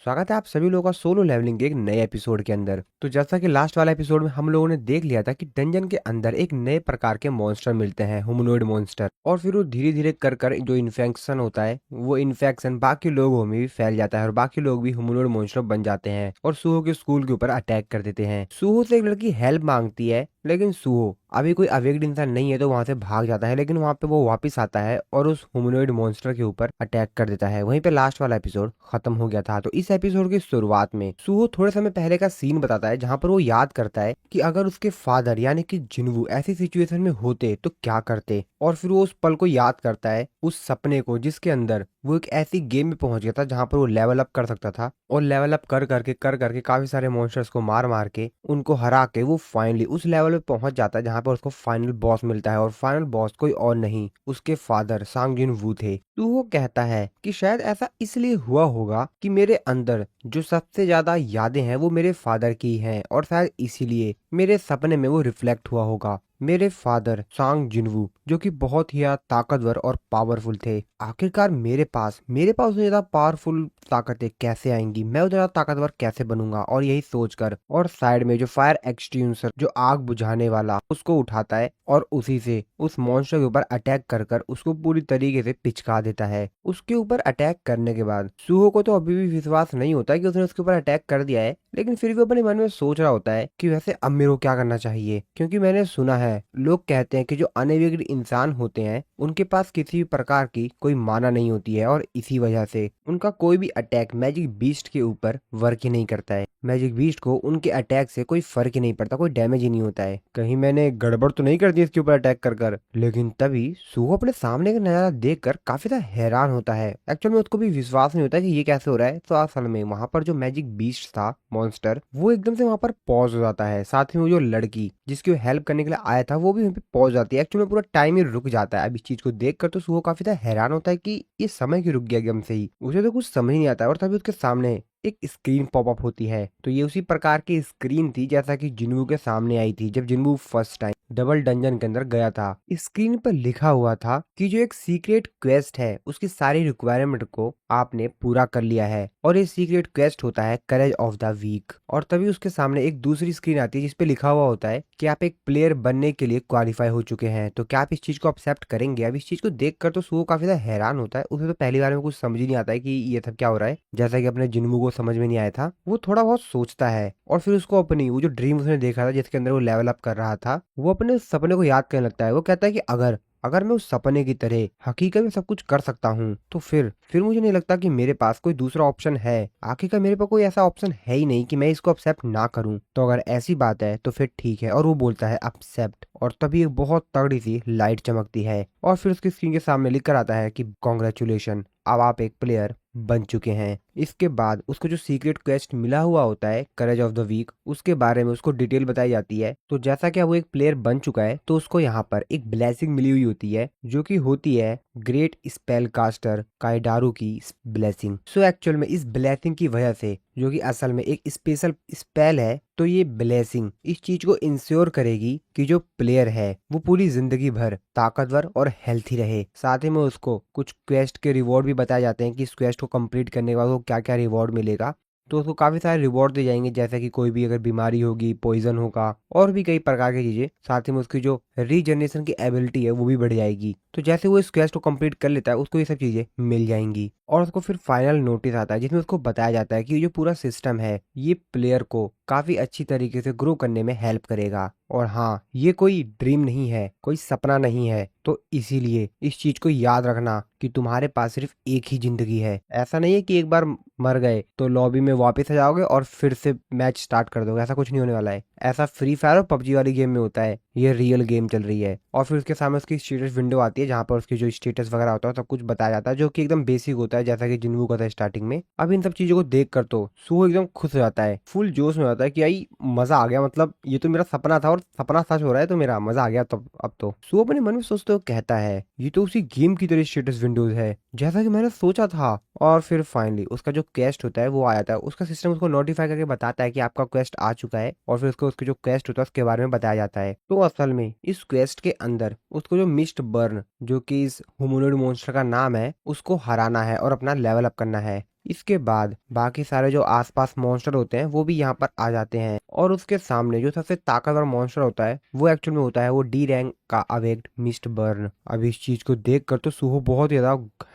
स्वागत है आप सभी लोगों का सोलो लेवलिंग के एक नए एपिसोड के अंदर। तो जैसा कि लास्ट वाला एपिसोड में हम लोगों ने देख लिया था कि डंजन के अंदर एक नए प्रकार के मॉन्स्टर मिलते हैं, ह्यूमनॉइड मॉन्स्टर। और फिर वो धीरे धीरे कर कर जो इन्फेक्शन होता है वो इन्फेक्शन बाकी लोगों में भी फैल जाता है और बाकी लोग भी ह्यूमनॉइड मॉन्स्टर बन जाते हैं और सूहो के स्कूल के ऊपर अटैक कर देते हैं। सूहो से एक लड़की हेल्प मांगती है, लेकिन सूहो अभी कोई अवेक्ड इंसान नहीं है तो वहां से भाग जाता है। लेकिन वहां पे वो वापस आता है और उस ह्यूमनॉइड मॉन्स्टर के ऊपर अटैक कर देता है। वहीं पे लास्ट वाला एपिसोड खत्म हो गया था। तो इस एपिसोड की शुरुआत में सूहो थोड़े समय पहले का सीन बताता है, जहां पर वो याद करता है कि अगर उसके फादर यानी कि जिन्वू ऐसी सिचुएशन में होते तो क्या करते। और फिर वो उस पल को याद करता है, उस सपने को जिसके अंदर वो एक ऐसी गेम में पहुंच गया था जहां पर वो लेवल अप कर सकता था और लेवल अप कर करके काफी सारे मॉन्स्टर्स को मार मार के उनको हरा के वो फाइनली उस लेवल पे पहुंच जाता है जहां पर उसको फाइनल बॉस मिलता है। और फाइनल बॉस कोई और नहीं, उसके फादर सांग जिन वू थे। तो वो कहता है कि शायद ऐसा इसलिए हुआ होगा कि मेरे अंदर जो सबसे ज्यादा यादें हैं वो मेरे फादर की हैं और शायद इसीलिए मेरे सपने में वो रिफ्लेक्ट हुआ होगा। मेरे फादर सांग जिनवू जो कि बहुत ही ज्यादा ताकतवर और पावरफुल थे, आखिरकार मेरे पास उतनी ज्यादा पावरफुल ताकतें कैसे आएंगी, मैं उतना ज्यादा ताकतवर कैसे बनूंगा। और यही सोचकर और साइड में जो फायर एक्सटिंग्विशर जो आग बुझाने वाला उसको उठाता है और उसी से उस मॉन्स्टर के ऊपर अटैक कर कर उसको पूरी तरीके से पिचका देता है। उसके ऊपर अटैक करने के बाद सूहो को तो अभी भी विश्वास नहीं होता कि उसने उसके ऊपर अटैक कर दिया है, लेकिन फिर भी अपने मन में सोच रहा होता है कि वैसे अब मेरे को क्या करना चाहिए। क्योंकि मैंने सुना है, लोग कहते हैं कि जो अनएवेक्ड इंसान होते हैं उनके पास किसी भी प्रकार की कोई माना नहीं होती है और इसी वजह से उनका कोई भी अटैक मैजिक बीस्ट के ऊपर वर्क ही नहीं करता है। मैजिक बीस्ट को उनके अटैक से कोई फर्क ही नहीं पड़ता, कोई डैमेज ही नहीं होता है। कहीं मैंने गड़बड़ तो नहीं कर दी इसके ऊपर अटैक कर कर। लेकिन तभी सूहो अपने सामने का नजारा देखकर काफी ज्यादा हैरान होता है। एक्चुअल में उसको भी विश्वास नहीं होता कि ये कैसे हो रहा है। तो असल में वहां पर जो मैजिक बीस्ट था मॉन्स्टर, वो एकदम से वहां पर पॉज हो जाता है। साथ ही वो जो लड़की जिसकी वो हेल्प करने के लिए आया था वो भी वहीं पे पहुंच जाती है। एक्चुअली में पूरा टाइम ही रुक जाता है। अब इस चीज को देखकर तो सुहो काफी ज्यादा हैरान होता है कि ये समय क्यों रुक गया एकदम से ही, उसे तो कुछ समझ नहीं आता है। और तभी उसके सामने एक स्क्रीन पॉपअप होती है। तो ये उसी प्रकार की स्क्रीन थी जैसा कि जिन्वू के सामने आई थी जब जिन्वू फर्स्ट टाइम डबल डंजन के अंदर गया था। स्क्रीन पर लिखा हुआ था कि जो एक सीक्रेट क्वेस्ट है उसकी सारी रिक्वायरमेंट को आपने पूरा कर लिया है और ये सीक्रेट क्वेस्ट होता है करेज ऑफ द वीक। और तभी उसके सामने एक दूसरी स्क्रीन आती है जिसपे लिखा हुआ होता है कि आप एक प्लेयर बनने के लिए क्वालिफाई हो चुके हैं। तो क्या आप इस चीज को एक्सेप्ट करेंगे? अब इस चीज को देखकर तो सुहो काफी ज्यादा हैरान होता है। उसे तो पहली बार में कुछ समझ ही नहीं आता है कि ये सब क्या हो रहा है। जैसा कि अपने जिन्वू को समझ में नहीं आया था, वो थोड़ा बहुत सोचता है और फिर उसको अपनी वो जो ड्रीम उसने देखा था जिसके अंदर वो लेवल अप कर रहा था, वो अपने उस सपने को याद करने लगता है। वो कहता है कि अगर अगर मैं उस सपने की तरह हकीकत में सब कुछ कर सकता हूँ तो फिर मुझे नहीं लगता कि मेरे पास कोई दूसरा ऑप्शन है। आखिरकार मेरे पास कोई ऐसा ऑप्शन है ही नहीं कि मैं इसको एक्सेप्ट ना करूँ। तो अगर ऐसी बात है तो फिर ठीक है। और वो बोलता है एक्सेप्ट। और तभी एक बहुत तगड़ी सी लाइट चमकती है और फिर उसकी स्क्रीन के सामने लिख कर आता है कि कॉन्ग्रेचुलेशन, अब आप एक प्लेयर बन चुके हैं। इसके बाद उसको जो सीक्रेट क्वेस्ट मिला हुआ होता है करेज ऑफ द वीक, उसके बारे में उसको डिटेल बताई जाती है। तो जैसा कि वो एक प्लेयर बन चुका है तो उसको यहाँ पर एक ब्लेसिंग मिली हुई होती है जो कि होती है ग्रेट स्पेल कास्टर काइडारू की ब्लेसिंग। सो एक्चुअल में इस ब्लेसिंग की वजह से, जो कि असल में एक स्पेशल स्पेल है, तो ये ब्लेसिंग इस चीज को इंश्योर करेगी कि जो प्लेयर है वो पूरी जिंदगी भर ताकतवर और हेल्थी रहे। साथ ही में उसको कुछ क्वेस्ट के रिवॉर्ड भी बताए जाते हैं कि इस क्वेस्ट को कंप्लीट करने के बाद वो क्या क्या रिवॉर्ड मिलेगा। तो उसको काफी सारे रिवॉर्ड दिए जाएंगे, जैसे कि कोई भी अगर बीमारी होगी, पॉइजन होगा और भी कई प्रकार की चीजें। साथ ही में उसकी जो रीजनरेशन की एबिलिटी है वो भी बढ़ जाएगी। तो जैसे वो इस क्वेस्ट को कंप्लीट कर लेता है उसको ये सब चीजें मिल जाएंगी। और उसको फिर फाइनल नोटिस आता है जिसमें उसको बताया जाता है कि ये जो पूरा सिस्टम है ये प्लेयर को काफी अच्छी तरीके से ग्रो करने में हेल्प करेगा। और हाँ, ये कोई ड्रीम नहीं है, कोई सपना नहीं है। तो इसीलिए इस चीज को याद रखना कि तुम्हारे पास सिर्फ एक ही जिंदगी है। ऐसा नहीं है कि एक बार मर गए तो लॉबी में वापस आ जाओगे और फिर से मैच स्टार्ट कर दोगे। ऐसा कुछ नहीं होने वाला है। ऐसा फ्री फायर और पबजी वाली गेम में होता है, ये रियल गेम चल रही है। और फिर उसके सामने उसकी स्टेटस विंडो आती है जहाँ पर उसकी जो स्टेटस वगैरह होता है सब कुछ बताया जाता है, जो कि एकदम बेसिक होता है जैसा कि जिन्वू का था स्टार्टिंग में। अब इन सब चीजों को देख कर तो सुहो एकदम खुश हो जाता है, फुल जोश में होता है कि आई मजा आ गया, मतलब ये तो मेरा सपना था और सपना सच हो रहा है, तो मेरा मजा आ गया। तब अब तो सुहो अपने मन में सोचते हुए कहता है ये तो उसी गेम की तरह स्टेटस विंडोज है जैसा कि मैंने सोचा था। और फिर फाइनली उसका जो क्वेस्ट होता है वो आ जाता है। उसका सिस्टम उसको नोटिफाई करके बताता है कि आपका क्वेस्ट आ चुका है और फिर उसको उसके जो क्वेस्ट होता है उसके बारे में बताया जाता है। तो असल में इस क्वेस्ट के अंदर उसको जो मिस्ट बर्न, जो कि इस ह्यूमनॉइड मॉन्स्टर का नाम है, उसको हराना है और अपना लेवल अप करना है। इसके बाद बाकी सारे जो आसपास मॉन्स्टर होते हैं वो भी यहाँ पर आ जाते हैं और उसके सामने जो सबसे ताकतवर मॉन्स्टर होता है वो एक्चुअल में होता है वो डी रैंक का अवेक्ड मिस्ट बर्न। अब इस चीज को देख कर तो सूहो बहुत ज्यादा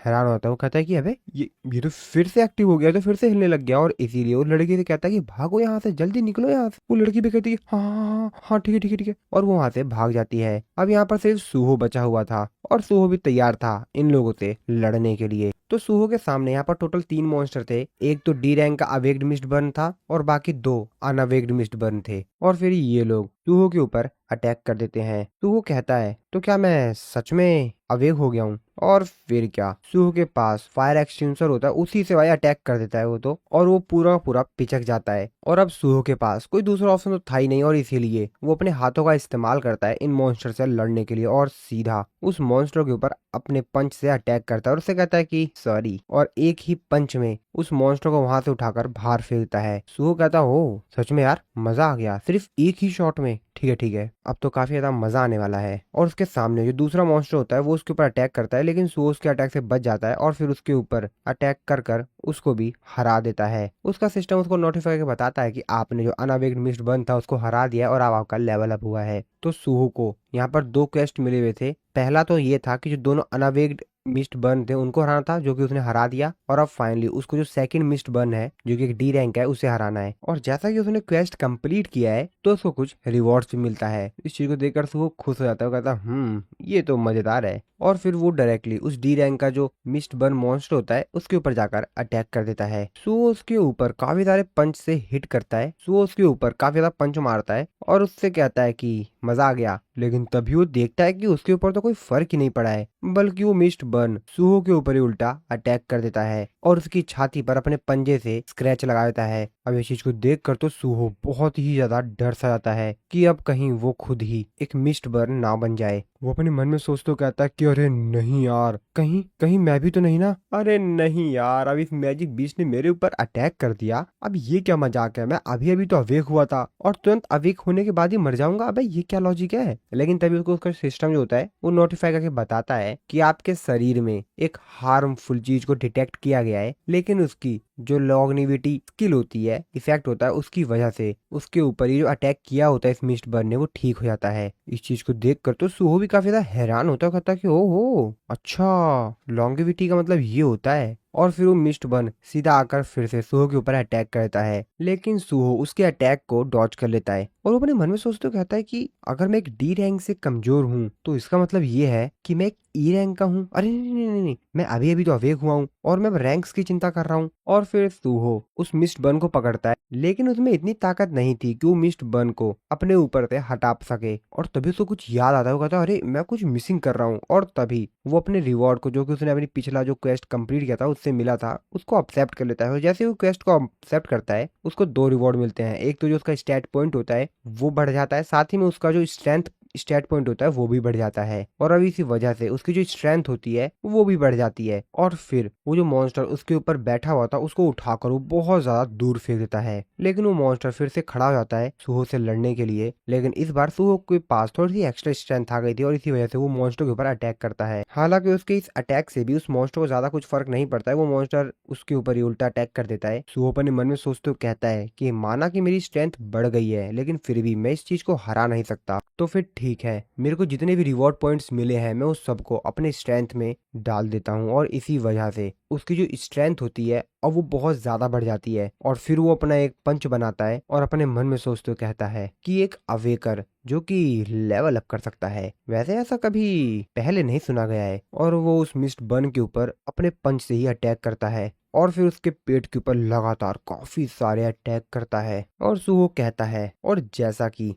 हैरान होता है। वो कहता है कि अबे ये तो फिर से एक्टिव हो गया, तो फिर से हिलने लग गया। और इसीलिए वो लड़की से कहता है कि भागो यहाँ से, जल्दी निकलो यहाँ से। वो लड़की भी कहती है हाँ हाँ हाँ हाँ ठीक है ठीक है ठीक है, और वो वहां से भाग जाती है। अब यहाँ पर सिर्फ सूहो बचा हुआ था और सूहो भी तैयार था इन लोगों से लड़ने के लिए। तो सूहो के सामने यहाँ पर टोटल 3 मॉन्स्टर थे। एक तो डी रैंक का अवेक्ड मिस्ट बर्न था और बाकी 2 अनअवेक्ड मिस्ट बर्न थे। और फिर ये लोग सूहो के ऊपर अटैक कर देते हैं। सूहो कहता है तो क्या मैं सच में अवेक हो गया हूँ? और फिर क्या, सूहो के पास फायर एक्सटिंग्विशर होता है, उसी से भाई अटैक कर देता है वो तो, और वो पूरा पूरा पिचक जाता है। और अब सूहो के पास कोई दूसरा ऑप्शन तो था ही नहीं और इसीलिए वो अपने हाथों का इस्तेमाल करता है इन मॉन्स्टर से लड़ने के लिए और सीधा उस मॉन्स्टर के ऊपर अपने पंच से अटैक करता है और उससे कहता है कि सॉरी, और एक ही पंच में उस मॉन्स्टर को वहां से उठाकर बाहर फेंकता है। सूहो कहता हो सच में यार, मजा आ गया सिर्फ एक ही शॉट में। ठीक है, अब तो काफी ज्यादा मजा आने वाला है। और उसके सामने जो दूसरा मॉन्स्टर होता है वो उसके ऊपर अटैक करता है, लेकिन सूहो उसके अटैक से बच जाता है और फिर उसके ऊपर अटैक कर कर उसको भी हरा देता है। उसका सिस्टम उसको नोटिफाई करके बताता है कि आपने जो अनअवेक्ड मिस्ट बर्न था उसको हरा दिया और अब आपका लेवल अप हुआ है। तो सूहो को यहाँ पर 2 क्वेस्ट मिले हुए थे। पहला तो ये था कि जो दोनों अनअवेक्ड मिस्ट बर्न थे उनको हराना था, जो कि उसने हरा दिया। और अब फाइनली उसको जो सेकंड मिस्ट बर्न है जो कि एक डी रैंक है उसे हराना है। और जैसा कि उसने क्वेस्ट कंप्लीट किया है तो उसको कुछ रिवॉर्ड्स भी मिलता है। इस चीज को देखकर वो खुश हो जाता है, वो कहता है ये तो मजेदार है। और फिर वो डायरेक्टली उस डी रैंक का जो मिस्ट बर्न मॉन्स्टर होता है उसके ऊपर जाकर अटैक कर देता है। सो उसके ऊपर काफी सारे पंच से हिट करता है। सो उसके ऊपर काफी ज्यादा पंच मारता है और उससे कहता है कि मजा आ गया। लेकिन तभी वो देखता है कि उसके ऊपर तो कोई फर्क ही नहीं पड़ा है, बल्कि वो मिस्ट बर्न सूहो के ऊपर ही उल्टा अटैक कर देता है और उसकी छाती पर अपने पंजे से स्क्रैच लगा देता है। अब इस चीज को देखकर तो सूहो बहुत ही ज्यादा डर सा जाता है कि अब कहीं वो खुद ही एक मिस्ट बर्न ना बन जाए। वो अपने मन में सोच तो कहता है कि अरे नहीं यार, कहीं कहीं मैं भी तो नहीं ना। अरे नहीं यार, अब इस मैजिक बीस्ट ने मेरे ऊपर अटैक कर दिया, अब ये क्या मजाक है। मैं अभी अभी तो अवेक हुआ था और तुरंत अवेक होने के बाद ही मर जाऊंगा। अबे ये क्या लॉजिक है। लेकिन तभी उसको उसका सिस्टम जो होता है वो नोटिफाई करके बताता है कि आपके शरीर में एक हार्मफुल चीज को डिटेक्ट किया गया है, लेकिन उसकी जो लॉन्गेविटी स्किल होती है, इफेक्ट होता है, उसकी वजह से उसके ऊपर ही जो अटैक किया होता है इस मिस्ट बर्न ने वो ठीक हो जाता है। इस चीज को देखकर तो सूहो भी काफी ज्यादा हैरान होता है, कहता है कि ओहो अच्छा, लॉन्गेविटी का मतलब ये होता है। और फिर वो मिस्ट बर्न सीधा आकर फिर से सूहो के ऊपर अटैक करता है, लेकिन सूहो उसके अटैक को डॉज कर लेता है। और वो अपने मन में सोचते हुए कहता है कि अगर मैं एक डी रैंक से कमजोर हूँ तो इसका मतलब ये है कि मैं एक ई रैंक का हूँ। अरे नहीं नहीं नहीं नहीं, मैं अभी अभी तो अवेक हुआ हूँ और मैं रैंक्स की चिंता कर रहा हूँ। और फिर सूहो उस मिस्ट बर्न को पकड़ता है, लेकिन उसमें इतनी ताकत नहीं थी कि वो मिस्ट बर्न को अपने ऊपर से हटा सके। और तभी उसको कुछ याद आता है, वो कहता है अरे मैं कुछ मिसिंग कर रहा हूँ। और तभी वो अपने रिवॉर्ड को, जो कि उसने अपनी पिछला जो क्वेस्ट कंप्लीट किया था उससे मिला था, उसको एक्सेप्ट कर लेता है। और जैसे वो क्वेस्ट को एक्सेप्ट करता है उसको 2 रिवॉर्ड मिलते हैं। एक तो जो उसका स्टैट पॉइंट होता है वो बढ़ जाता है, साथ ही में उसका जो स्ट्रेंथ स्टैट पॉइंट होता है वो भी बढ़ जाता है। और अब इसी वजह से उसकी जो स्ट्रेंथ होती है वो भी बढ़ जाती है। और फिर वो जो मॉन्स्टर उसके ऊपर बैठा हुआ था उसको उठाकर वो बहुत ज्यादा दूर फेंक देता है। लेकिन वो मॉन्स्टर फिर से खड़ा हो जाता है सूहो से लड़ने के लिए, लेकिन इस बार सूहो के पास थोड़ी सी एक्स्ट्रा स्ट्रेंथ आ गई थी और इसी वजह से वो मॉन्स्टर के ऊपर अटैक करता है। हालांकि उसके इस अटैक से भी उस मॉन्स्टर को ज्यादा कुछ फर्क नहीं पड़ता है, वो मॉन्स्टर उसके ऊपर ही उल्टा अटैक कर देता है। सूहो अपने मन में सोचते हुए कहता है कि माना कि मेरी स्ट्रेंथ बढ़ गई है, लेकिन फिर भी मैं इस चीज को हरा नहीं सकता। तो फिर ठीक है, मेरे को जितने भी रिवॉर्ड पॉइंट्स मिले हैं मैं उस सबको अपने स्ट्रेंथ में डाल देता हूँ। और इसी वजह से उसकी जो स्ट्रेंथ होती है अब वो बहुत ज्यादा बढ़ जाती है। और फिर वो अपना एक पंच बनाता है और अपने मन में सोचते हुए कहता है कि एक अवेकर जो कि लेवल अप कर सकता है, वैसे ऐसा कभी पहले नहीं सुना गया है। और वो उस मिस्ट बर्न के ऊपर अपने पंच से ही अटैक करता है और फिर उसके पेट के ऊपर लगातार काफी सारे अटैक करता है। और सूहो कहता है, और जैसा कि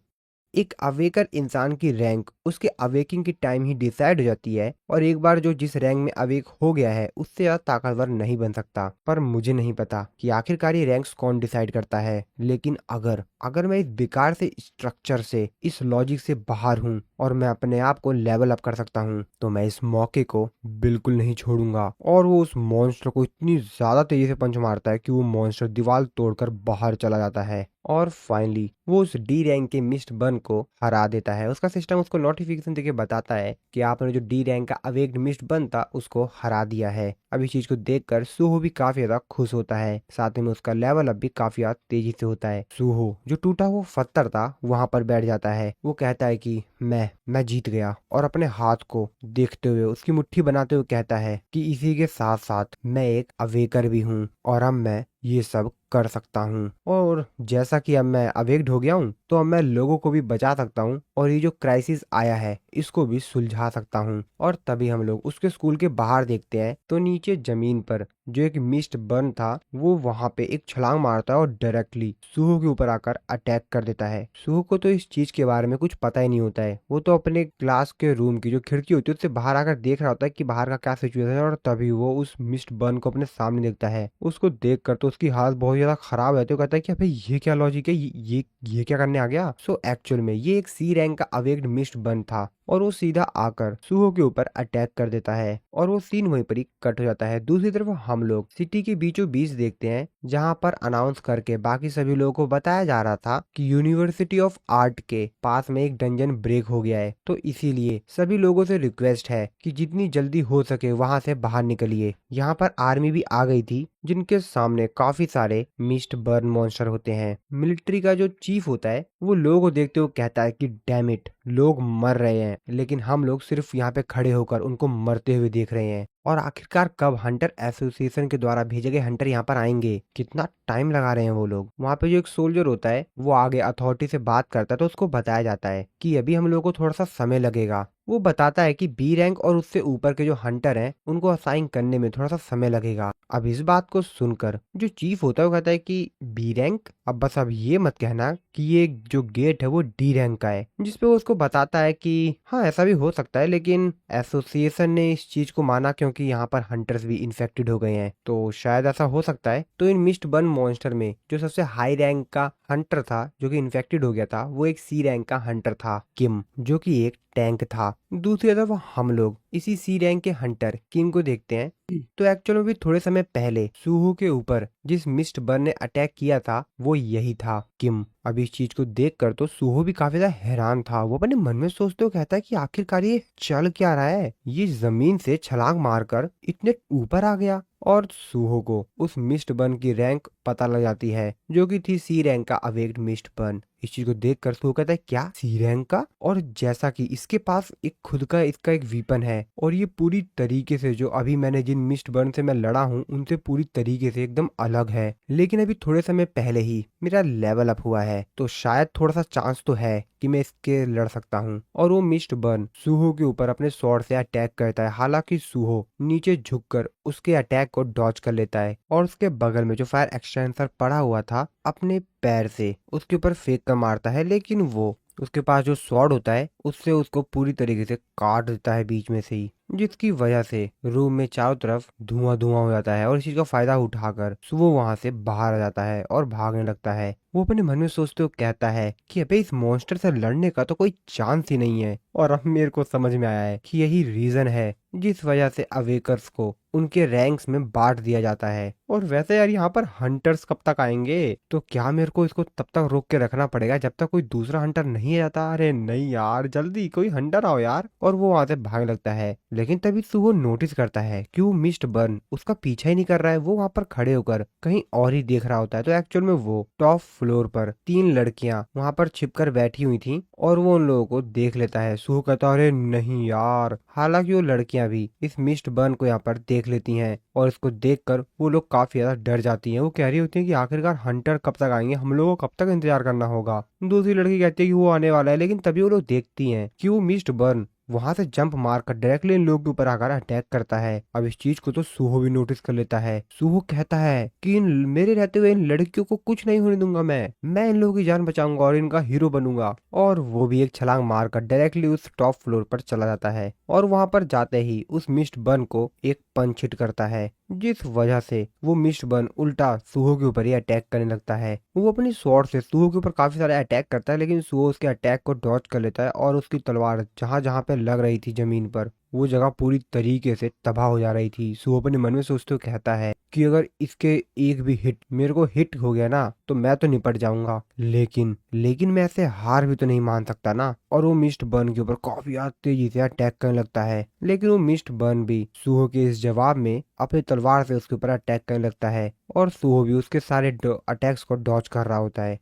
एक अवेकर इंसान की रैंक उसके अवेकिंग की टाइम ही डिसाइड हो जाती है, और एक बार जो जिस रैंक में अवेक हो गया है उससे ज्यादा ताकतवर नहीं बन सकता। पर मुझे नहीं पता कि आखिरकार ये रैंक्स कौन डिसाइड करता है, लेकिन अगर अगर मैं इस बेकार से स्ट्रक्चर से, इस लॉजिक से बाहर हूँ और मैं अपने आप को लेवल अप कर सकता हूँ तो मैं इस मौके को बिल्कुल नहीं छोड़ूंगा। और वो उस मॉन्स्टर को इतनी ज्यादा तेजी से पंच मारता है कि वो मॉन्स्टर दीवार तोड़कर बाहर चला जाता है। और फाइनली वो उस डी रैंक के मिस्ट बर्न को हरा देता है। उसका सिस्टम उसको नोटिफिकेशन देके बताता है कि आपने जो डी रैंक का अवेक्ड मिस्ट बन था उसको हरा दिया है। अब इस चीज को देखकर सूहो भी काफी ज्यादा खुश होता है, साथ ही में उसका लेवल अप भी काफी ज्यादा तेजी से होता है। सूहो जो टूटा हुआ पत्थर था वहां पर बैठ जाता है। वो कहता है कि मैं जीत गया, और अपने हाथ को देखते हुए उसकी मुट्ठी बनाते हुए कहता है कि इसी के साथ साथ मैं एक अवेकर भी हूँ और अब मैं ये सब कर सकता हूँ, और जैसा कि अब मैं अवेक्ड हो गया हूँ तो अब मैं लोगों को भी बचा सकता हूँ और ये जो क्राइसिस आया है इसको भी सुलझा सकता हूँ। और तभी हम लोग उसके स्कूल के बाहर देखते हैं तो नीचे जमीन पर जो एक मिस्ट बर्न था वो वहां पे एक छलांग मारता है और डायरेक्टली सूहो के ऊपर आकर अटैक कर देता है। सूहो को तो इस चीज के बारे में कुछ पता ही नहीं होता है। वो तो अपने क्लास के रूम की जो खिड़की होती है उससे बाहर आकर देख रहा होता है कि बाहर का क्या सिचुएशन है, और तभी वो उस मिस्ट बर्न को अपने सामने देखता है। उसको देखकर तो उसकी हालत बहुत ज्यादा खराब है। तो कहता है कि अबे ये क्या लॉजिक है, ये क्या करने आ गया। सो एक्चुअल में ये एक सी रैंक का अवेक्ड मिस्ट बर्न था और वो सीधा आकर सूहो के ऊपर अटैक कर देता है और वो सीन वहीं पर ही कट हो जाता है। दूसरी तरफ हम लोग सिटी के बीचों बीच देखते हैं जहां पर अनाउंस करके बाकी सभी लोगों को बताया जा रहा था कि यूनिवर्सिटी ऑफ आर्ट के पास में एक डंजन ब्रेक हो गया है, तो इसीलिए सभी लोगों से रिक्वेस्ट है कि जितनी जल्दी हो सके वहां से बाहर निकलिए। यहाँ पर आर्मी भी आ गई थी जिनके सामने काफी सारे मिस्ट बर्न मॉन्स्टर होते हैं। मिलिट्री का जो चीफ होता है वो लोगों को देखते हुए कहता है कि डैम इट, लोग मर रहे हैं लेकिन हम लोग सिर्फ यहाँ पे खड़े होकर उनको मरते हुए देख रहे हैं, और आखिरकार कब हंटर एसोसिएशन के द्वारा भेजे गए हंटर यहाँ पर आएंगे, कितना टाइम लगा रहे हैं वो लोग। वहाँ पे जो एक सोल्जर होता है वो आगे अथॉरिटी से बात करता है तो उसको बताया जाता है कि अभी हम लोग को थोड़ा सा समय लगेगा। वो बताता है कि बी रैंक और उससे ऊपर के जो हंटर हैं उनको असाइन करने में थोड़ा सा समय लगेगा। अब इस बात को सुनकर जो चीफ होता है वो कहता है कि बी रैंक, अब ये मत कहना कि ये जो गेट है वो डी रैंक का है। जिसपे वो उसको बताता है कि हाँ ऐसा भी हो सकता है, लेकिन एसोसिएशन ने इस चीज को माना क्योंकि यहाँ पर हंटर्स भी इन्फेक्टेड हो गए हैं, तो शायद ऐसा हो सकता है। तो इन मिस्ट बर्न मॉन्स्टर में जो सबसे हाई रैंक का हंटर था जो कि इन्फेक्टेड हो गया था वो एक सी रैंक का हंटर था, किम, जो कि एक टैंक था। दूसरी तरफ हम लोग इसी सी रैंक के हंटर किम को देखते हैं। तो एक्चुअल में भी थोड़े समय पहले सूहू के ऊपर जिस मिस्ट बर्न ने अटैक किया था वो यही था, किम। अब इस चीज को देखकर तो सूहो भी काफी ज्यादा हैरान था। वो अपने मन में सोचते हुए कहता है कि आखिरकार ये चल क्या रहा है, ये जमीन से छलांग मारकर इतने ऊपर आ गया। और सूहो को उस मिस्ट बर्न की रैंक पता लग जाती है जो कि थी सी रैंक का अवेक्ड मिस्ट बर्न। इस चीज को देखकर सूहो कहता है क्या सी रैंक का, और जैसा कि इसके पास एक खुद का इसका एक वीपन है और ये पूरी तरीके से जो अभी मैंने जिन मिस्ट बर्न से मैं लड़ा हूँ उनसे पूरी तरीके से एकदम अलग है, लेकिन अभी थोड़े समय पहले ही मेरा लेवल अप हुआ है तो शायद थोड़ा सा चांस तो है कि मैं इसके लड़ सकता हूँ। और वो मिस्ट बर्न सूहो के ऊपर अपने स्वॉर्ड से अटैक करता है। हालांकि सूहो नीचे झुककर उसके अटैक को डॉज कर लेता है और उसके बगल में जो फायर एक्सटेंसर पड़ा हुआ था अपने पैर से उसके ऊपर फेंक कर मारता है, लेकिन वो उसके पास जो स्वॉर्ड होता है उससे उसको पूरी तरीके से काट देता है बीच में से ही, जिसकी वजह से रूम में चारों तरफ धुआं धुआं हो जाता है। और इस चीज का फायदा उठाकर वो वहां से बाहर आ जाता है और भागने लगता है। वो अपने मन में सोचते हुए कहता है कि अबे इस मॉन्स्टर से लड़ने का तो कोई चांस ही नहीं है। और अब मेरे को समझ में आया है कि यही रीजन है जिस वजह से अवेकर्स को उनके रैंक्स में बांट दिया जाता है। और वैसे यार यहाँ पर हंटर्स कब तक आएंगे, तो क्या मेरे को इसको तब तक रोक के रखना पड़ेगा जब तक कोई दूसरा हंटर नहीं आ जाता। अरे नहीं यार, जल्दी कोई हंटर आओ यार। और वो वहां से भागने लगता है, लेकिन तभी वो नोटिस करता है कि वो मिस्ट बर्न उसका पीछा ही नहीं कर रहा है। वो वहां पर खड़े होकर कहीं और ही देख रहा होता है। तो एक्चुअल में वो टॉप फ्लोर पर 3 लड़कियां वहां पर छिपकर बैठी हुई थी और वो उन लोगों को देख लेता है। सूहो कहता है अरे नहीं यार। हालांकि वो लड़कियां भी इस मिस्ट बर्न को यहाँ पर देख लेती हैं और इसको देखकर वो लोग काफी ज्यादा डर जाती हैं। वो कह रही होती है कि आखिरकार हंटर कब तक आएंगे, हम लोगों को कब तक इंतजार करना होगा। दूसरी लड़की कहती है कि वो आने वाला है, लेकिन तभी वो लोग देखती हैं कि वो मिस्ट बर्न वहां से जंप मारकर डायरेक्टली इन लोगों के ऊपर आकर अटैक करता है। अब इस चीज को तो सूहो भी नोटिस कर लेता है। सूहो कहता है कि मेरे रहते हुए इन लड़कियों को कुछ नहीं होने दूंगा, मैं इन लोगों की जान बचाऊंगा और इनका हीरो बनूंगा। और वो भी एक छलांग मारकर डायरेक्टली उस टॉप फ्लोर पर चला जाता है और वहां पर जाते ही उस मिस्ट बर्न को एक पंच हिट करता है, जिस वजह से वो मिस्ट बर्न उल्टा सूहो के ऊपर ही अटैक करने लगता है। वो अपनी स्वॉर्ड से सूहो के ऊपर काफी सारे अटैक करता है, लेकिन सूहो उसके अटैक को डॉज कर लेता है और उसकी तलवार जहां जहां पे लग रही थी जमीन पर वो जगह पूरी तरीके से तबाह हो जा रही थी। सुहो अपने मन में सोचते हुए कहता है कि अगर इसके एक भी हिट मेरे को हिट हो गया ना तो मैं तो निपट जाऊंगा, लेकिन मैं ऐसे हार भी तो नहीं मान सकता ना। और वो मिस्ट बर्न के ऊपर काफी ज्यादा तेजी से अटैक करने लगता है, लेकिन वो मिस्ट बर्न भी सुहो के इस जवाब में अपनी तलवार से उसके ऊपर अटैक करने लगता है और सुहो भी उसके सारे अटैक्स को डॉज कर रहा होता है।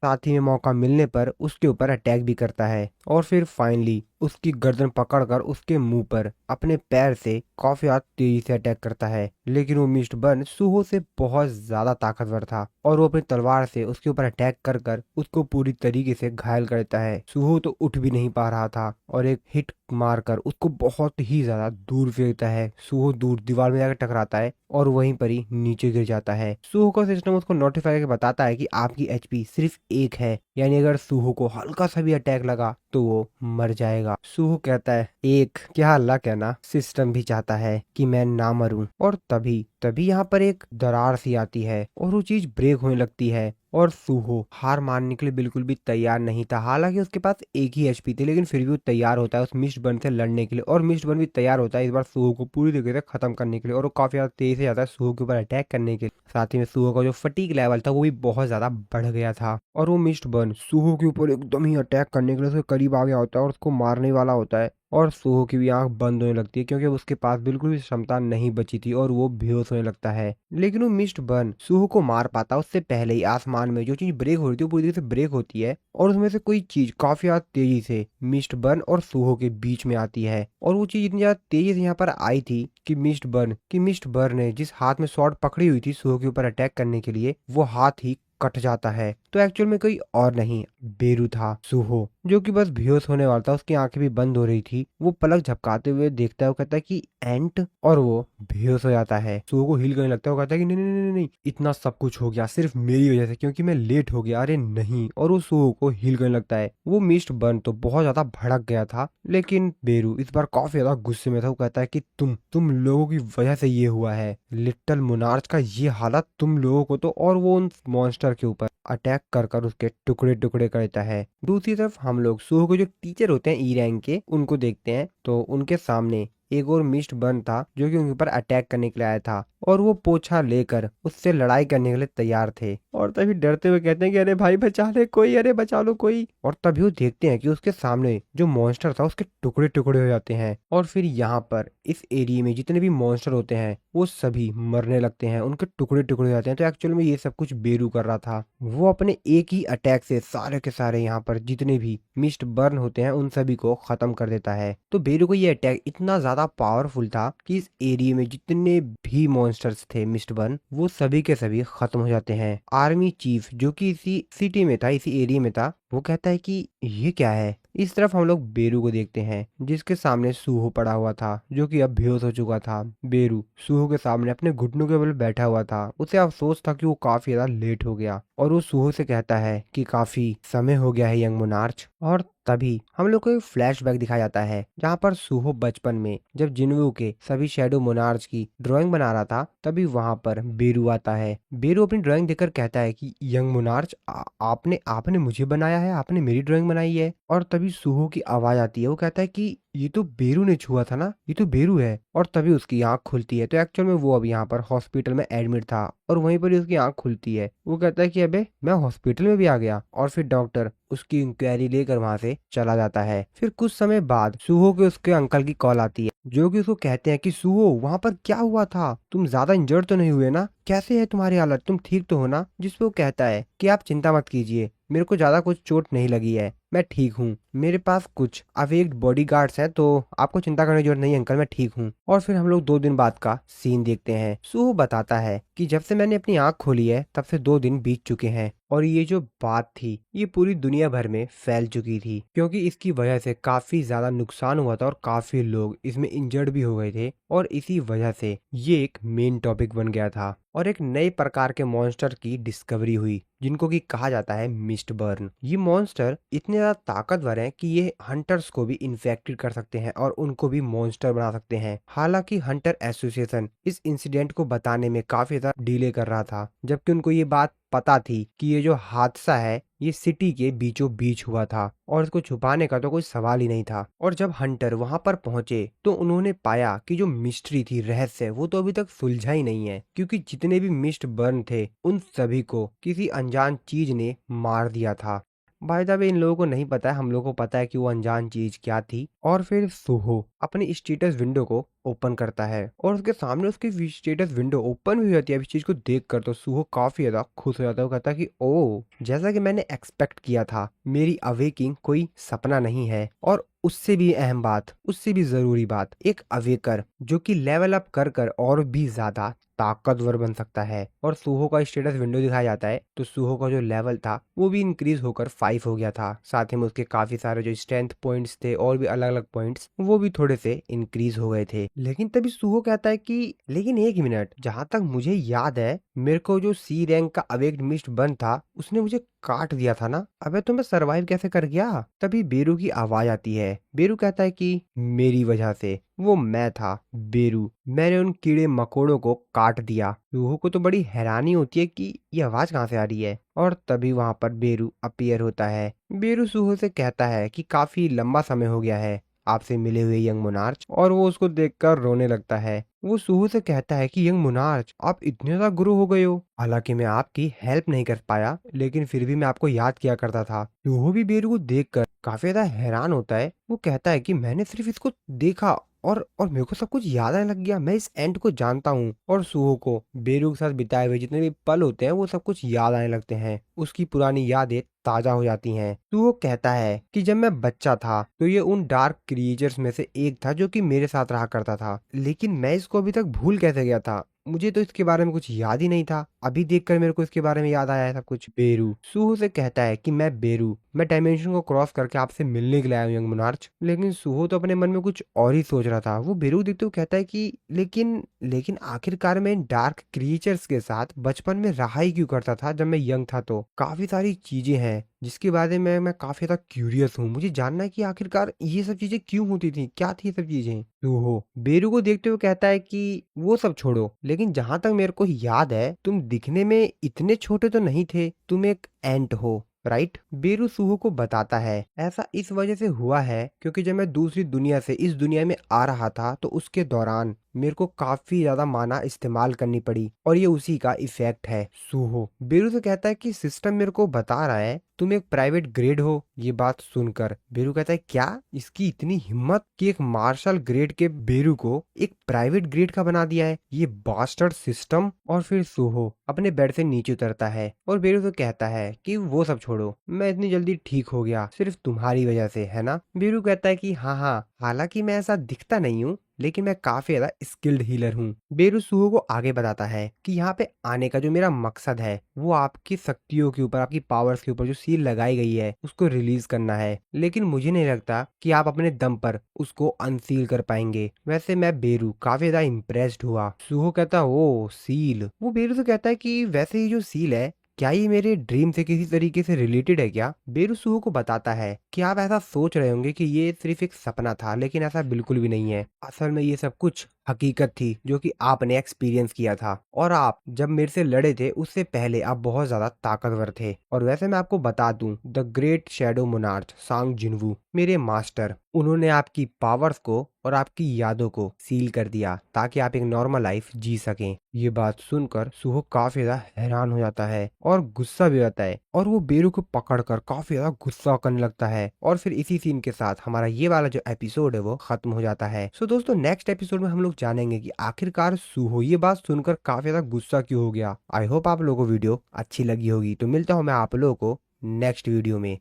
साथ ही में मौका मिलने पर उसके ऊपर अटैक भी करता है और फिर फाइनली उसकी गर्दन पकड़कर उसके मुंह पर अपने पैर से काफी ज्यादा तेजी से अटैक करता है। लेकिन वो मिस्ट बर्न सुहो से बहुत ज्यादा ताकतवर था और वो अपनी तलवार से उसके ऊपर अटैक कर कर उसको पूरी तरीके से घायल कर देता है। सुहो तो उठ भी नहीं पा रहा था और एक हिट मारकर उसको बहुत ही ज्यादा दूर फेंकता है। सुहो दूर दीवार में जाकर टकराता है और वहीं पर ही नीचे गिर जाता है। सुहो का सिस्टम उसको नोटिफाई करके बताता है कि आपकी एचपी सिर्फ 1 है, यानी अगर सुहो को हल्का सा भी अटैक लगा तो वो मर जाएगा। सुहो कहता है एक क्या अल्लाह कहना, सिस्टम भी चाहता है कि मैं ना मरूं। और तभी तभी यहाँ पर एक दरार सी आती है और वो चीज ब्रेक होने लगती है और सुहो हार मानने के लिए बिल्कुल भी तैयार नहीं था। हालांकि उसके पास एक ही एचपी थी, लेकिन फिर भी वो तैयार होता है उस मिस्ट बर्न से लड़ने के लिए और मिस्ट बर्न भी तैयार होता है इस बार सुहो को पूरी तरीके से खत्म करने के लिए और वो काफी ज्यादा तेज से जाता है सुहो के ऊपर अटैक करने के लिए। साथ ही में सुहो का जो फटीक लेवल था वो भी बहुत ज्यादा बढ़ गया था और वो मिस्ट बर्न सुहो के ऊपर एकदम ही अटैक करने के लिए उसके करीब आ गया होता है और उसको मारने वाला होता है और सुहो की भी आंख बंद होने लगती है क्योंकि उसके पास बिल्कुल भी क्षमता नहीं बची थी और वो बेहोश होने लगता है। लेकिन वो मिस्ट बर्न सुहो को मार पाता उससे पहले ही आसमान में जो चीज ब्रेक हो रही थी वो पूरी तरीके से ब्रेक होती है और उसमें से कोई चीज काफी ज्यादा तेजी से मिस्ट बर्न और सुहो के बीच में आती है और वो चीज इतनी ज्यादा तेजी से यहाँ पर आई थी कि मिस्ट बर्न ने जिस हाथ में स्वॉर्ड पकड़ी हुई थी सुहो के ऊपर अटैक करने के लिए वो हाथ ही कट जाता है। तो एक्चुअल में कोई और नहीं बेरू था सुहो, जो कि बस बेहोश होने वाला था। उसकी आंखें भी बंद हो रही थी। वो पलक झपकाते हुए देखता है, वो कहता है कि एंट, और वो बेहोश हो जाता है। सुहो को हील करने लगता है। वो कहता है कि नहीं नहीं नहीं नहीं, इतना सब कुछ हो गया सिर्फ मेरी वजह से क्योंकि मैं लेट हो गया। अरे नहीं, और वो सुहो को हील करने लगता है। वो मिस्ट बर्न तो बहुत ज्यादा भड़क गया था, लेकिन बेरू इस बार काफी ज्यादा गुस्से में था। वो कहता है कि तुम लोगों की वजह से ये हुआ है, लिटिल मोनार्च का ये हालत तुम लोगों को तो। और वो उन मॉन्स्टर के ऊपर अटैक कर कर उसके टुकड़े टुकड़े करता है। दूसरी तरफ हम लोग सुहो के जो टीचर होते हैं ई रैंक के, उनको देखते हैं तो उनके सामने एक और मिस्ट बर्न था जो कि उनके ऊपर अटैक करने के लिए आया था और वो पोछा लेकर उससे लड़ाई करने के लिए तैयार थे। और तभी डरते हुए कहते हैं कि अरे भाई बचा ले कोई, अरे बचा लो कोई। और तभी वो देखते हैं कि उसके सामने जो मॉन्स्टर था उसके टुकड़े टुकड़े हो जाते हैं और फिर यहाँ पर इस एरिया में जितने भी मॉन्स्टर होते हैं वो सभी मरने लगते हैं, उनके टुकड़े टुकड़े हो जाते हैं। तो एक्चुअल में ये सब कुछ बेरू कर रहा था। वो अपने एक ही अटैक से सारे के सारे यहाँ पर जितने भी मिस्ट बर्न होते हैं उन सभी को खत्म कर देता है। तो बेरू को ये अटैक इतना ज्यादा पावरफुल था कि इस एरिया में जितने भी मॉन्स्टर्स थे मिस्ट बर्न, वो सभी के सभी खत्म हो जाते हैं। आर्मी चीफ जो कि इसी सिटी में था, इसी एरिया में था, वो कहता है कि ये क्या है। इस तरफ हम लोग बेरू को देखते हैं जिसके सामने सुहो पड़ा हुआ था जो कि अब बेहोश हो चुका था। बेरू सुहो के सामने अपने घुटनों के बल बैठा हुआ था। उसे अफसोस था कि वो काफी ज्यादा लेट हो गया और वो सुहो से कहता है कि काफी समय हो गया है यंग मोनार्च। और तभी हम लोग को एक फ्लैशबैक दिखाया जाता है जहाँ पर सुहो बचपन में जब जिन्वू के सभी शैडो मोनार्च की ड्राइंग बना रहा था तभी वहां पर बेरू आता है। बेरू अपनी ड्राइंग देखकर कहता है कि यंग मोनार्च आपने आपने मुझे बनाया है, आपने मेरी ड्राइंग बनाई है। और तभी सुहो की आवाज आती है। वो कहता है कि ये तो बेरू ने छुआ था ना, ये तो बेरू है। और तभी उसकी आंख खुलती है। तो एक्चुअल में वो अब यहाँ पर हॉस्पिटल में एडमिट था और वहीं पर ही उसकी आंख खुलती है। वो कहता है कि अबे मैं हॉस्पिटल में भी आ गया। और फिर डॉक्टर उसकी इंक्वायरी लेकर वहां से चला जाता है। फिर कुछ समय बाद सुहो के उसके अंकल की कॉल आती है जो कि उसको कहते हैं कि सुहो वहां पर क्या हुआ था, तुम ज्यादा इंजर्ड तो नहीं हुए ना, कैसे है तुम्हारी हालत, तुम ठीक तो हो ना। जिसपे वो कहता है कि आप चिंता मत कीजिए, मेरे को ज्यादा कुछ चोट नहीं लगी है, मैं ठीक हूँ, मेरे पास कुछ अवेक्ड बॉडीगार्ड्स हैं तो आपको चिंता करने की जरूरत नहीं अंकल, मैं ठीक हूँ। और फिर हम लोग 2 दिन बाद का सीन देखते हैं। सुहो बताता है कि जब से मैंने अपनी आंख खोली है तब से 2 दिन बीत चुके हैं और ये जो बात थी ये पूरी दुनिया भर में फैल चुकी थी क्योंकि इसकी वजह से काफी ज्यादा नुकसान हुआ था और काफी लोग इसमें इंजर्ड भी हो गए थे और इसी वजह से ये एक मेन टॉपिक बन गया था और एक नए प्रकार के मॉन्स्टर की डिस्कवरी हुई जिनको कि कहा जाता है मिस्ट बर्न। ये मॉन्स्टर इतने ज्यादा ताकतवर हैं कि ये हंटर्स को भी इन्फेक्टेड कर सकते हैं और उनको भी मॉन्स्टर बना सकते हैं। हालांकि हंटर एसोसिएशन इस इंसिडेंट को बताने में काफी ज्यादा डिले कर रहा था जबकि उनको ये बात पता थी कि ये जो हादसा है ये सिटी के बीचों बीच हुआ था और इसको छुपाने का तो कोई सवाल ही नहीं था। और जब हंटर वहां पर पहुंचे तो उन्होंने पाया कि जो मिस्ट्री थी, रहस्य, वो तो अभी तक सुलझा ही नहीं है, क्योंकि जितने भी मिस्ट बर्न थे उन सभी को किसी अनजान चीज ने मार दिया था। बाय द वे, इन लोगों को नहीं पता है, हम लोगों को पता है कि वो अनजान चीज क्या थी। और फिर सुहो अपनी स्टेटस विंडो को ओपन करता है और उसके सामने उसकी स्टेटस विंडो ओपन भी हो जाती है। अब इस चीज को देखकर तो सुहो काफी ज्यादा खुश हो जाता है। वो कहता है कि ओ, जैसा कि मैंने एक्सपेक्ट किया था, मेरी अवेकिंग कोई सपना नहीं है। और उससे भी अहम बात, उससे भी जरूरी बात, एक अवेकर जो कि लेवल अप कर कर और भी ज्यादा ताकतवर बन सकता है। और सुहो का स्टेटस विंडो दिखाया जाता है तो सुहो का जो लेवल था वो भी इंक्रीज होकर 5 हो गया था। साथ ही में उसके काफी सारे जो स्ट्रेंथ पॉइंट्स थे और भी अलग अलग पॉइंट्स, वो भी थोड़े से इंक्रीज हो गए थे। लेकिन तभी सुहो कहता है कि लेकिन एक मिनट, जहां तक मुझे याद है मेरे को जो सी रैंक का अवेक्ड मिस्ट बन था उसने मुझे काट दिया था ना। अबे तो मैं सरवाइव कैसे कर गया? तभी बेरू की आवाज आती है। बेरू कहता है कि मेरी वजह से, वो मैं था बेरू, मैंने उन कीड़े मकोड़ों को काट दिया। रूहो को तो बड़ी हैरानी होती है कि ये आवाज कहाँ से आ रही है। और तभी वहां पर बेरू अपीयर होता है। बेरू सूहो से कहता है कि काफी लंबा समय हो गया है आपसे मिले हुए यंग मोनार्च, और वो उसको देखकर रोने लगता है। वो सूहो से कहता है कि यंग मोनार्च, आप इतने ज्यादा गुरु हो गए हो। हालांकि मैं आपकी हेल्प नहीं कर पाया, लेकिन फिर भी मैं आपको याद किया करता था। सूहो भी बेरू को देखकर काफी ज्यादा हैरान होता है। वो कहता है कि मैंने सिर्फ इसको देखा और मेरे को सब कुछ याद आने लग गया, मैं इस एंड को जानता हूँ। और सुहो को बेरू के साथ बिताए हुए जितने भी पल होते हैं वो सब कुछ याद आने लगते हैं। उसकी पुरानी यादें ताजा हो जाती हैं। सुहो कहता है कि जब मैं बच्चा था तो ये उन डार्क क्रिएचर्स में से एक था जो कि मेरे साथ रहा करता था, लेकिन मैं इसको अभी तक भूल कैसे गया था? मुझे तो इसके बारे में कुछ याद ही नहीं था। अभी देखकर मेरे को इसके बारे में याद आया है सब कुछ। बेरू सुहो से कहता है कि मैं बेरू, मैं डायमेंशन को क्रॉस करके आपसे मिलने के लिए आया हूँ यंग मोनार्च। लेकिन सुहो तो अपने मन में कुछ और ही सोच रहा था। वो बेरू देखते हुए कहता है कि लेकिन लेकिन आखिरकार मैं इन डार्क क्रिएचर्स के साथ बचपन में रहा ही क्यों करता था जब मैं यंग था? तो काफी सारी चीजें हैं जिसके बारे में मैं काफी ज्यादा क्यूरियस हूँ। मुझे जानना है कि आखिरकार ये सब चीजें क्यों होती थी, क्या थी ये सब चीजें। सुहो बेरू को देखते हुए कहता है कि वो सब छोड़ो, लेकिन जहां तक मेरे को याद है तुम दिखने में इतने छोटे तो नहीं थे, तुम एक एंट हो, राइट? बेरू सुहो को बताता है ऐसा इस वजह से हुआ है क्योंकि जब मैं दूसरी दुनिया से इस दुनिया में आ रहा था तो उसके दौरान मेरे को काफी ज्यादा माना इस्तेमाल करनी पड़ी और ये उसी का इफेक्ट है। सुहो बेरू से कहता है कि सिस्टम मेरे को बता रहा है तुम एक प्राइवेट ग्रेड हो। ये बात सुनकर बेरू कहता है क्या? इसकी इतनी हिम्मत कि एक मार्शल ग्रेड के बेरू को एक प्राइवेट ग्रेड का बना दिया है, ये बास्टर्ड सिस्टम। और फिर सुहो अपने बेड से नीचे उतरता है और बेरू से कहता है कि वो सब छोड़ो, मैं इतनी जल्दी ठीक हो गया सिर्फ तुम्हारी वजह से, है ना? बेरू कहता है कि हाँ, हालांकि मैं ऐसा दिखता नहीं हूँ, लेकिन मैं काफी ज्यादा स्किल्ड हीलर हूँ। बेरू सुहो को आगे बताता है कि यहाँ पे आने का जो मेरा मकसद है वो आपकी शक्तियों के ऊपर, आपकी पावर्स के ऊपर जो सील लगाई गई है उसको रिलीज करना है, लेकिन मुझे नहीं लगता कि आप अपने दम पर उसको अनसील कर पाएंगे। वैसे मैं बेरू काफी ज्यादा इम्प्रेस्ड हुआ। सुहो कहता ओ सील। वो बेरू से कहता है कि वैसे ये जो सील है क्या ये मेरे ड्रीम से किसी तरीके से रिलेटेड है क्या? बेरू सुहो को बताता है कि आप ऐसा सोच रहे होंगे कि ये सिर्फ एक सपना था, लेकिन ऐसा बिल्कुल भी नहीं है। असल में ये सब कुछ हकीकत थी जो कि आपने एक्सपीरियंस किया था, और आप जब मेरे से लड़े थे उससे पहले आप बहुत ज्यादा ताकतवर थे। और वैसे मैं आपको बता दूं, द ग्रेट शैडो मोनार्च सांग जिनवू, मेरे मास्टर, उन्होंने आपकी पावर्स को और आपकी यादों को सील कर दिया ताकि आप एक नॉर्मल लाइफ जी सकें। ये बात सुनकर सुहो काफी ज्यादा हैरान हो जाता है और गुस्सा भी आता है, और वो बेरू को पकड़कर काफी ज्यादा गुस्सा करने लगता है। और फिर इसी सीन के साथ हमारा ये वाला जो एपिसोड है वो खत्म हो जाता है। सो दोस्तों, नेक्स्ट एपिसोड में हम लोग जानेंगे कि आखिरकार सुहो ये बात सुनकर काफी ज्यादा गुस्सा क्यों हो गया। आई होप आप लोगों को वीडियो अच्छी लगी होगी। तो मिलता हूँ मैं आप लोगों को नेक्स्ट वीडियो में।